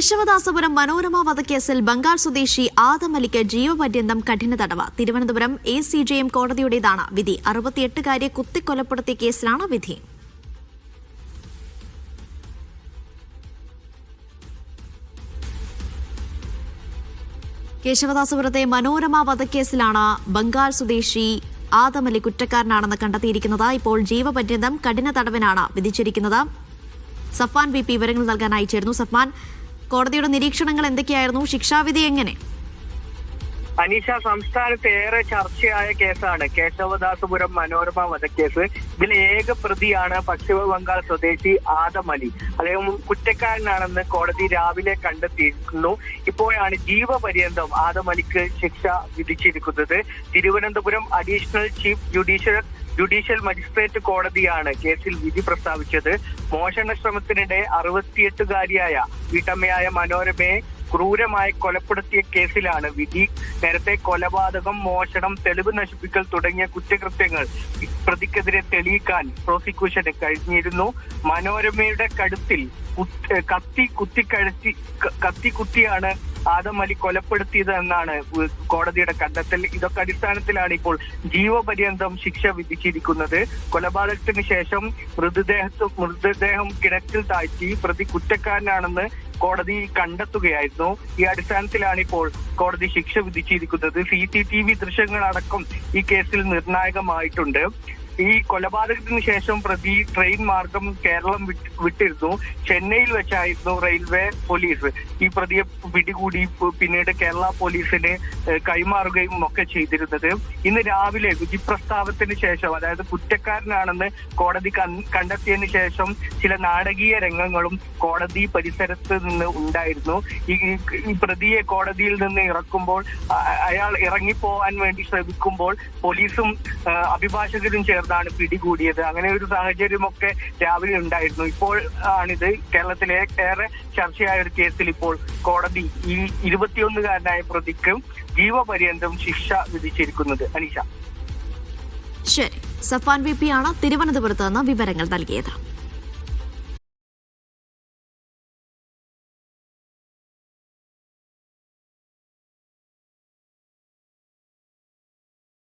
കേശവദാസപുരം മനോരമ വധക്കേസിൽ ബംഗാൾ സ്വദേശി ആദം അലിക്ക് ജീവപര്യന്തം കഠിന തടവ്. തിരുവനന്തപുരം ACJM കോടതിയുടേതാണ് വിധി. 68-കാരിയെ കുത്തിക്കൊലപ്പെടുത്തിയ കേസിലാണ് വിധി. കേശവദാസപുരത്തെ മനോരമ വധക്കേസിലാണ് ബംഗാൾ സ്വദേശി ആദം അലി കുറ്റക്കാരനാണെന്ന് കണ്ടെത്തിയിരിക്കുന്നത്. ഇപ്പോൾ ജീവപര്യന്തം കഠിന തടവിനാണ് വിധിച്ചിരിക്കുന്നത്. സഫ്വാൻ VP വിവരങ്ങൾ നൽകാനായി ചേർന്നു. സഫ്വാൻ, കോടതിയുടെ നിരീക്ഷണങ്ങൾ എന്തൊക്കെയായിരുന്നു? ശിക്ഷാവിധി എങ്ങനെ? അനീഷ, സംസ്ഥാനത്ത് ഏറെ ചർച്ചയായ കേസാണ് കേശവദാസപുരം മനോരമ വധക്കേസ്. ഇതിലെ ഏക പ്രതിയാണ് പശ്ചിമ ബംഗാൾ സ്വദേശി ആദം അലി. അദ്ദേഹം കുറ്റക്കാരനാണെന്ന് കോടതി രാവിലെ കണ്ടെത്തിയിരിക്കുന്നു. ഇപ്പോഴാണ് ജീവപര്യന്തം ആദം അലിക്ക് ശിക്ഷ വിധിച്ചിരിക്കുന്നത്. Thiruvananthapuram additional chief judicial magistrate കോടതിയാണ് കേസിൽ വിധി പ്രസ്താവിച്ചത്. മോഷണ ശ്രമത്തിനിടെ 68-കാരിയായ വീട്ടമ്മയായ മനോരമയെ ക്രൂരമായി കൊലപ്പെടുത്തിയ കേസിലാണ് വിധി. നേരത്തെ കൊലപാതകം, മോഷണം, തെളിവ് നശിപ്പിക്കൽ തുടങ്ങിയ കുറ്റകൃത്യങ്ങൾ പ്രതിക്കെതിരെ തെളിയിക്കാൻ പ്രോസിക്യൂഷന് കഴിഞ്ഞിരുന്നു. മനോരമയുടെ കഴുത്തിൽ കത്തി കുത്തിയാണ് ആദം അലി കൊലപ്പെടുത്തിയത് എന്നാണ് കോടതിയുടെ കണ്ടെത്തൽ. ഇതൊക്കെ അടിസ്ഥാനത്തിലാണ് ഇപ്പോൾ ജീവപര്യന്തം ശിക്ഷ വിധിച്ചിരിക്കുന്നത്. കൊലപാതകത്തിന് ശേഷം മൃതദേഹം കിണറ്റിൽ താഴ്ത്തി പ്രതി കുറ്റക്കാരനാണെന്ന് കോടതി കണ്ടെത്തുകയായിരുന്നു. ഈ അടിസ്ഥാനത്തിലാണ് ഇപ്പോൾ കോടതി ശിക്ഷ വിധിച്ചിരിക്കുന്നത്. CCTV ദൃശ്യങ്ങളടക്കം ഈ കേസിൽ നിർണായകമായിട്ടുണ്ട്. ഈ കൊലപാതകത്തിന് ശേഷം പ്രതി ട്രെയിൻ മാർഗം കേരളം വിട്ടിരുന്നു. ചെന്നൈയിൽ വെച്ചായിരുന്നു റെയിൽവേ പോലീസ് ഈ പ്രതിയെ പിടികൂടി പിന്നീട് കേരള പോലീസിന് കൈമാറുകയും ഒക്കെ ചെയ്തിരുന്നത്. ഇന്ന് രാവിലെ വിധി പ്രസ്താവത്തിന് ശേഷം, അതായത് കുറ്റക്കാരനാണെന്ന് കോടതി കണ്ടെത്തിയതിനു ശേഷം ചില നാടകീയ രംഗങ്ങളും കോടതി പരിസരത്ത് നിന്ന് ഉണ്ടായിരുന്നു. ഈ പ്രതിയെ കോടതിയിൽ നിന്ന് ഇറക്കുമ്പോൾ, അയാൾ ഇറങ്ങിപ്പോവാൻ വേണ്ടി ശ്രമിക്കുമ്പോൾ പോലീസും അഭിഭാഷകരും ചേർന്നാണ് പിടികൂടിയത്. അങ്ങനെ ഒരു സാഹചര്യമൊക്കെ രാവിലെ ഉണ്ടായിരുന്നു. ഇപ്പോൾ ആണിത് കേരളത്തിലെ ഏറെ ചർച്ചയായ ഒരു കേസിൽ ഇപ്പോൾ കോടതി ഈ 21-കാരനായ പ്രതിക്ക് ജീവപര്യന്തം ശിക്ഷ വിധിച്ചിരിക്കുന്നത്. അനീഷ. ശരി, സഫ്വാൻ VP ആണ് തിരുവനന്തപുരത്ത് നിന്ന് വിവരങ്ങൾ നൽകിയത്.